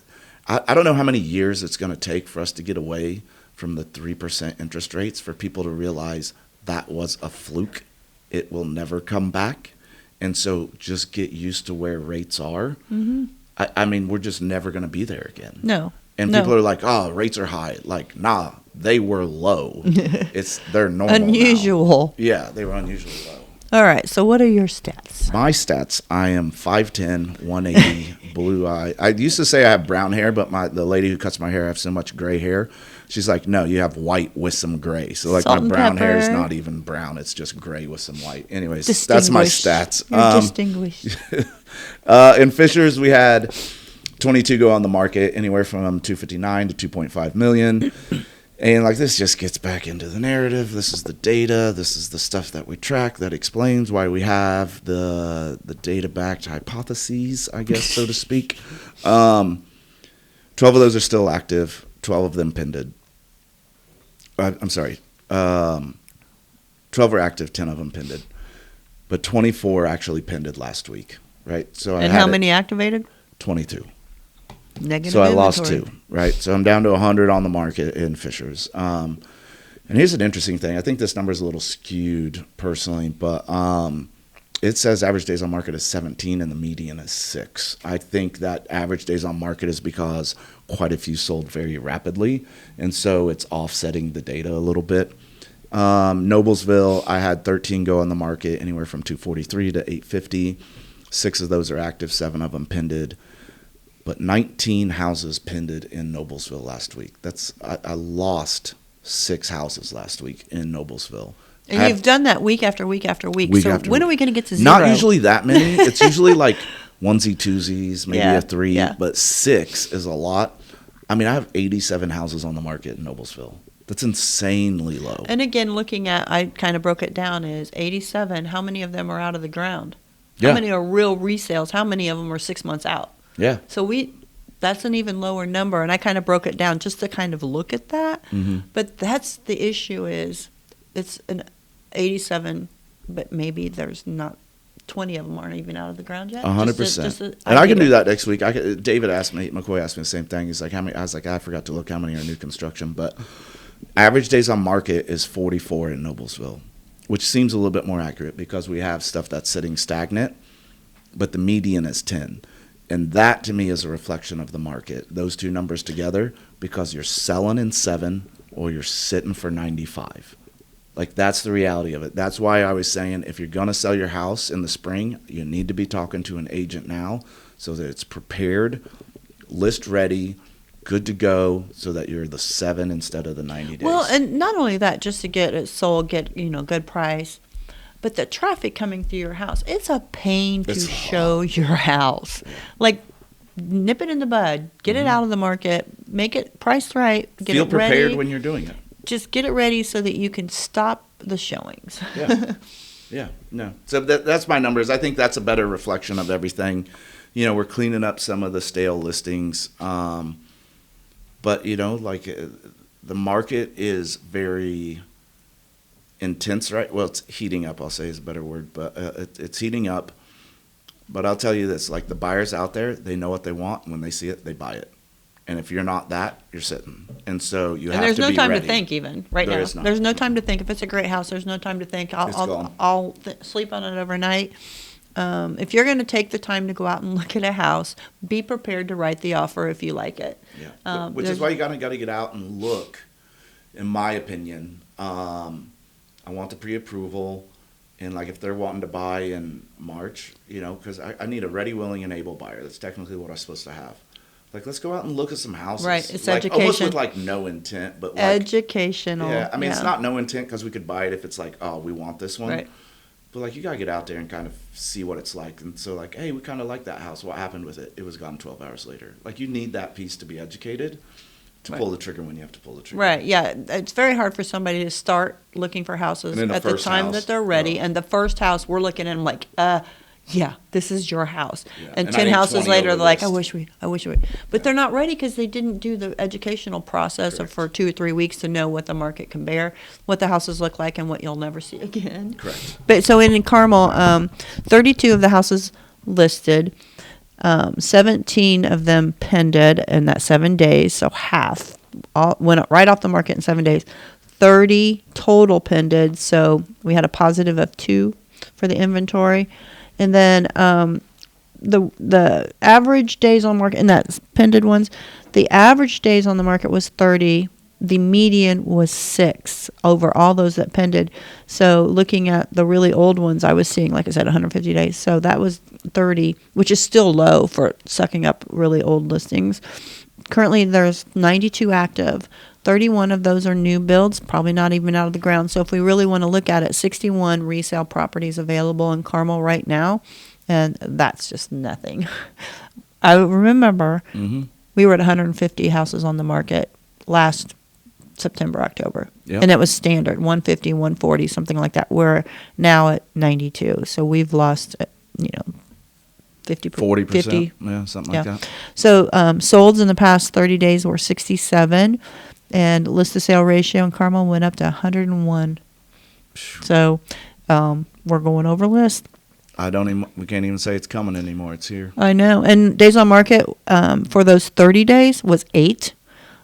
I don't know how many years it's going to take for us to get away from the 3% interest rates for people to realize that was a fluke. It will never come back. And so just get used to where rates are. Mm-hmm. I mean, we're just never going to be there again. No. And people are like, oh, rates are high. Like, nah, they were low. They're normal Unusual. now. Yeah, they were unusually low. All right, so what are your stats? My stats, I am 5'10", 180, blue eye. I used to say I have brown hair, but the lady who cuts my hair, I have so much gray hair. She's like, no, you have white with some gray. So, like, Salt my brown hair is pepper. not even brown. It's just gray with some white. Anyways, that's my stats. You're distinguished. In Fishers, we had 22 go on the market, anywhere from 259 to 2.5 million. And like this just gets back into the narrative. This is the data. This is the stuff that we track that explains why we have the data-backed hypotheses, I guess, so to speak. 12 of those are still active. 12 of them pended. I'm sorry. 12 are active. 10 of them pended. But 24 actually pended last week, right? So And how many activated? 22. Negative So I lost inventory. 2, right? So I'm down to 100 on the market in Fishers. And here's an interesting thing. I think this number is a little skewed personally, but it says average days on market is 17 and the median is 6. I think that average days on market is because quite a few sold very rapidly, and so it's offsetting the data a little bit. Noblesville, I had 13 go on the market, anywhere from 243 to 850. 6 of those are active, 7 of them pended. But 19 houses pended in Noblesville last week. I lost 6 houses last week in Noblesville. And you've done that week after week after week. So when are we going to get to 0? Not usually that many. It's usually like onesie, twosies, maybe a 3. Yeah. But 6 is a lot. I mean, I have 87 houses on the market in Noblesville. That's insanely low. And again, looking at, I kind of broke it down, is 87, how many of them are out of the ground? Yeah. How many are real resales? How many of them are 6 months out? Yeah. So that's an even lower number, and I kind of broke it down just to kind of look at that. Mm-hmm. But that's the issue is it's an 87, but maybe there's not 20 of them aren't even out of the ground yet. 100%. And I can do that next week. David asked me, McCoy asked me the same thing. He's like, how many? I was like, I forgot to look how many are new construction. But average days on market is 44 in Noblesville, which seems a little bit more accurate because we have stuff that's sitting stagnant, but the median is 10. And that, to me, is a reflection of the market, those two numbers together, because you're selling in 7 or you're sitting for 95. Like, that's the reality of it. That's why I was saying if you're going to sell your house in the spring, you need to be talking to an agent now so that it's prepared, list ready, good to go, so that you're the 7 instead of the 90 days. Well, and not only that, just to get it sold, get, good price, but the traffic coming through your house, it's a pain to show your house. Like, nip it in the bud, get it out of the market, make it priced right, get Feel it ready. prepared when you're doing it. Just get it ready so that you can stop the showings. Yeah. Yeah. No. So that's my numbers. I think that's a better reflection of everything. We're cleaning up some of the stale listings. But, the market is very intense, right? Well, it's heating up, I'll say is a better word, but it's heating up. But I'll tell you this, like the buyers out there, they know what they want. When they see it, they buy it. And if you're not that, you're sitting. And so you have to be ready. And there's no time to think even right now. Is not. There's no time to think. If it's a great house, there's no time to think. I'll sleep on it overnight. If you're going to take the time to go out and look at a house, be prepared to write the offer if you like it. Yeah. Which is why you got to get out and look, in my opinion. I want the pre-approval. And, if they're wanting to buy in March, because I need a ready, willing, and able buyer. That's technically what I'm supposed to have. Let's go out and look at some houses. Right, it's almost education. with, no intent, but, educational. Yeah, I mean, it's not no intent because we could buy it if it's we want this one. Right. But, you got to get out there and kind of see what it's like. And so, hey, we kind of like that house. What happened with it? It was gone 12 hours later. You need that piece to be educated to pull the trigger when you have to pull the trigger. Right, yeah. It's very hard for somebody to start looking for houses at the time that they're ready. And the first house, we're looking at them yeah, this is your house. Yeah. And 10 houses later, they're like, I wish we. But they're not ready because they didn't do the educational process for 2 or 3 weeks to know what the market can bear, what the houses look like, and what you'll never see again. Correct. But so in Carmel, 32 of the houses listed, 17 of them pended in that 7 days, so half went up right off the market in 7 days. 30 total pended, so we had a positive of 2 for the inventory. And then the average days on market, and that's pended ones, the average days on the market was 30. The median was 6 over all those that pended. So looking at the really old ones, I was seeing, like I said, 150 days. So that was 30, which is still low for sucking up really old listings. Currently, there's 92 active. 31 of those are new builds, probably not even out of the ground. So if we really want to look at it, 61 resale properties available in Carmel right now, and that's just nothing. I remember we were at 150 houses on the market last September, October. Yep. And it was standard, 150, 140, something like that. We're now at 92. So we've lost, 40%. 50. Yeah, something like that. So solds in the past 30 days were 67. And list to sale ratio in Carmel went up to 101. So we're going over list. We can't even say it's coming anymore. It's here. I know. And days on market for those 30 days was 8.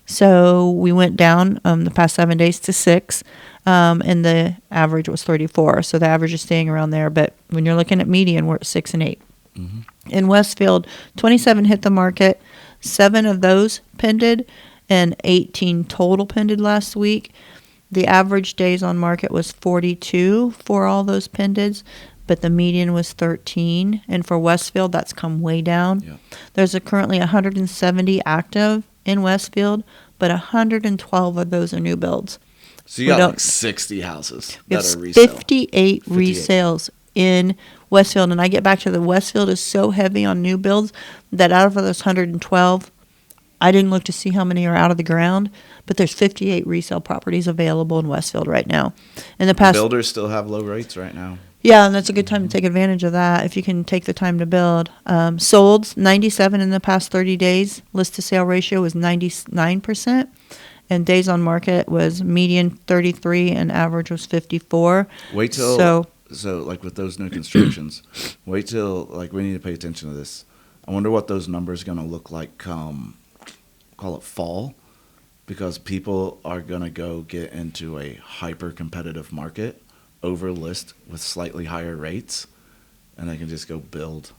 So we went down the past 7 days to 6. And the average was 34. So the average is staying around there. But when you're looking at median, we're at 6 and 8. Mm-hmm. In Westfield, 27 hit the market. 7 of those pended. And 18 total pended last week. The average days on market was 42 for all those pendeds, but the median was 13. And for Westfield, that's come way down. Yeah. There's currently 170 active in Westfield, but 112 of those are new builds. So you got 60 houses that are resale. 58 resales in Westfield. And I get back to the Westfield is so heavy on new builds that out of those 112, I didn't look to see how many are out of the ground, but there's 58 resale properties available in Westfield right now. In the past, Builders still have low rates right now. yeah, and that's a good time to take advantage of that if you can take the time to build. Sold 97 in the past 30 days. List to sale ratio was 99%. And days on market was median 33 and average was 54. Wait till, so like with those new constructions, wait till, like we need to pay attention to this. I wonder what those numbers are going to look like come, call it fall, because people are going to go get into a hyper competitive market over list with slightly higher rates, and they can just go build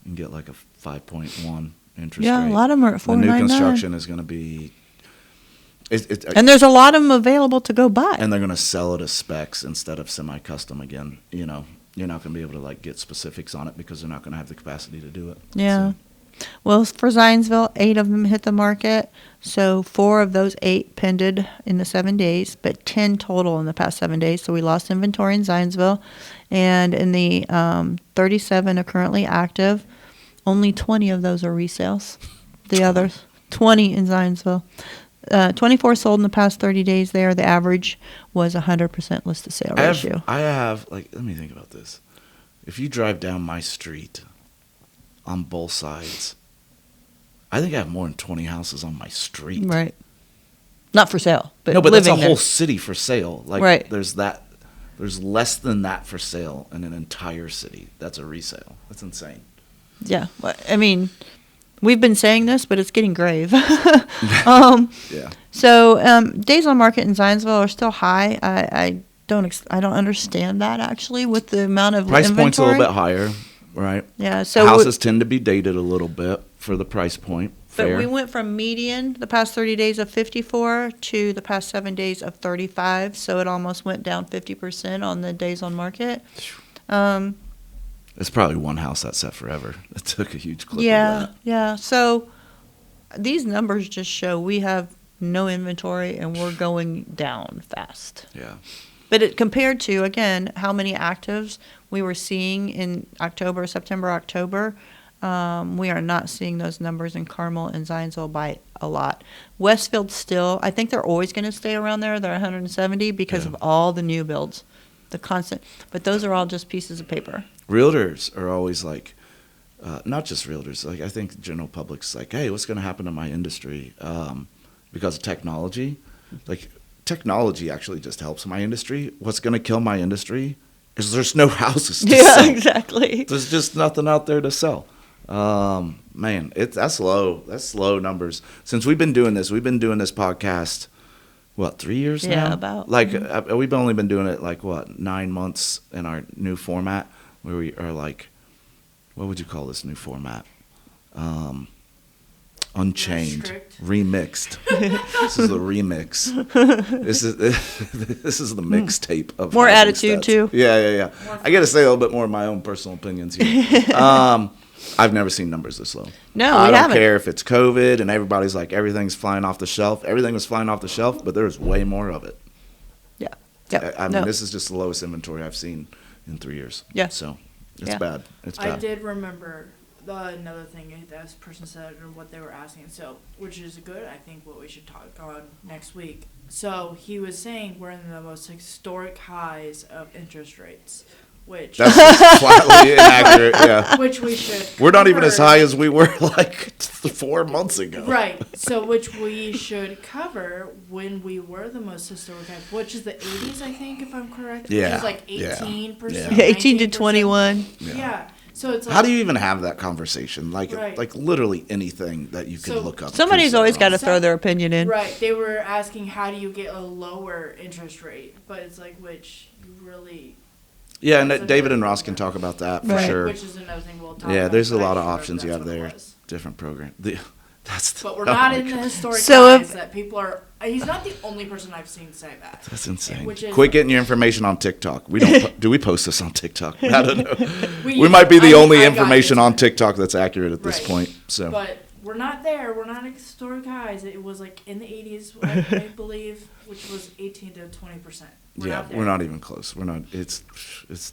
and get like a 5.1 interest rate. Yeah, a lot of them are at 4.99. The new construction is going to be... and there's a lot of them available to go buy. And they're going to sell it as specs instead of semi-custom again. You know, you're not going to be able to like get specifics on it because they're not going to have the capacity to do it. Yeah. So. Well, for Zionsville, 8 of them hit the market. So 4 of those 8 pended in the 7 days, but 10 total in the past 7 days. So we lost inventory in Zionsville. And in the 37 are currently active. Only 20 of those are resales. The others, 20 in Zionsville. 24 sold in the past 30 days there. The average was 100% list to sale ratio. I have, like, let me think about this. If you drive down my street on both sides, I think I have more than 20 houses on my street. Right. Not for sale, but no, but that's a living whole there. city for sale. Like, right. There's less than that for sale in an entire city. That's a resale. That's insane. Yeah. I mean, we've been saying this, but it's getting grave. Yeah. So days on market in Zionsville are still high. I don't understand that actually with the amount of Price inventory. point's a little bit higher, right? Yeah. So houses tend to be dated a little bit for the price point. Fair. But we went from median the past 30 days of 54 to the past 7 days of 35. So it almost went down 50% on the days on market. It's probably one house that set forever. It took a huge clip of that. Yeah. So these numbers just show we have no inventory and we're going down fast. Yeah. But it compared to, again, how many actives we were seeing in September, October, we are not seeing those numbers in Carmel and Zionsville by a lot. Westfield still, I think they're always going to stay around there. They're 170 because of all the new builds, the constant. But those are all just pieces of paper. Realtors are always like, not just realtors, like I think the general public's like, hey, what's going to happen to my industry? Because of technology. Like, technology actually just helps my industry. What's going to kill my industry is there's no houses to sell. Yeah, exactly. There's just nothing out there to sell. Man, that's low. That's slow numbers. Since we've been doing this podcast, what, 3 years now? Yeah, about. Like, we've only been doing it, like, what, 9 months in our new format, where we are, like, what would you call this new format? Unchained, remixed. This is the remix. This is the mixtape of more attitude stats. too. Yeah. I got to say a little bit more of my own personal opinions here. I've never seen numbers this low. No, I we don't haven't. care if it's COVID and everybody's like everything's flying off the shelf. Everything was flying off the shelf, but there's way more of it. Yeah. Yep. I mean, this is just the lowest inventory I've seen in 3 years. Yeah. So it's bad. It's bad. I did remember another thing that this person said or what they were asking, so which is good. I think what we should talk on next week. So he was saying we're in the most historic highs of interest rates, which that's flatly inaccurate. Yeah, which we should. We're not even as high as we were like 4 months ago. Right. So which we should cover when we were the most historic high, which is the 80s, I think, if I'm correct. Yeah. Which is like 18%. Yeah, 18 to 21. Yeah. So it's like, how do you even have that conversation? Like, right. like literally anything that you could look up. Somebody's always got to throw their opinion in. Right. They were asking how do you get a lower interest rate, but it's like which you really. Yeah, and David and Ross can talk about that for sure. Which is another thing we'll talk about. Yeah, there's a but I lot of can't options you have remember there. that's what it was. Different program. But we're not in the historic So highs that people are. He's not the only person I've seen say that. That's insane. Which is, Quit getting your information on TikTok. We don't. Do we post this on TikTok? I don't know. we We might be the only I got information it. on TikTok that's accurate at this Right. point. So. But we're not there. We're not at historic highs. It was like in the 80s, I believe, which was 18 to 20%. We're not even close. We're not. It's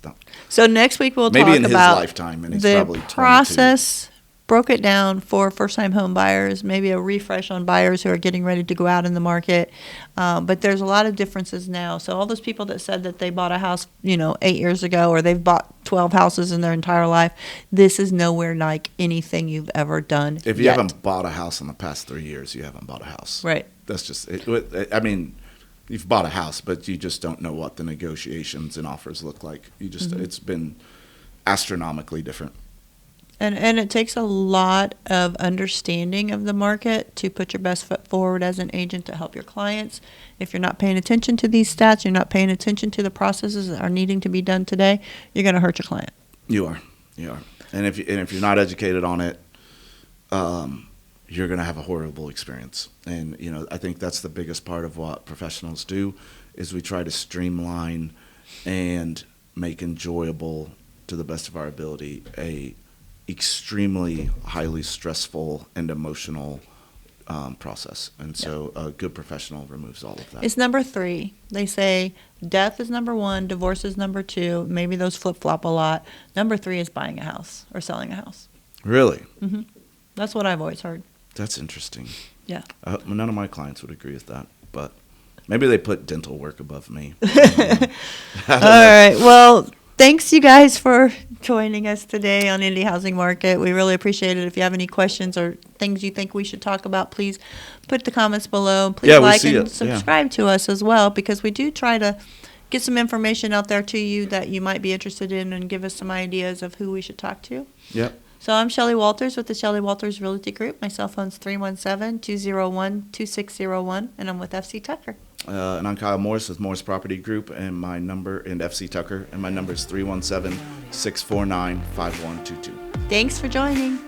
not. So next week we'll Maybe talk in his about lifetime, and he's the probably 22. process broke it down for first-time home buyers, maybe a refresh on buyers who are getting ready to go out in the market. But there's a lot of differences now. So all those people that said that they bought a house, 8 years ago, or they've bought 12 houses in their entire life, this is nowhere like anything you've ever done. If you yet. haven't bought a house in the past 3 years, you haven't bought a house. Right. That's just it. I mean, you've bought a house, but you just don't know what the negotiations and offers look like. It's been astronomically different. And it takes a lot of understanding of the market to put your best foot forward as an agent to help your clients. If you're not paying attention to these stats, you're not paying attention to the processes that are needing to be done today, you're going to hurt your client. You are. And if you're not educated on it, you're going to have a horrible experience. And I think that's the biggest part of what professionals do is we try to streamline and make enjoyable to the best of our ability a extremely highly stressful and emotional process. And so a good professional removes all of that. It's number 3. They say death is number 1, divorce is number 2. Maybe those flip-flop a lot. Number 3 is buying a house or selling a house. Really? Mm-hmm. That's what I've always heard. That's interesting. Yeah. None of my clients would agree with that, but maybe they put dental work above me. All right. Well, thanks, you guys, for joining us today on Indie Housing Market. We really appreciate it. If you have any questions or things you think we should talk about, please put the comments below. Please like and subscribe to us as well, because we do try to get some information out there to you that you might be interested in and give us some ideas of who we should talk to. Yep. So I'm Shelly Walters with the Shelly Walters Realty Group. My cell phone's 317-201-2601, and I'm with FC Tucker. And I'm Kyle Morris with Morris Property Group, and my number, and FC Tucker, and my number is 317-649-5122. Thanks for joining.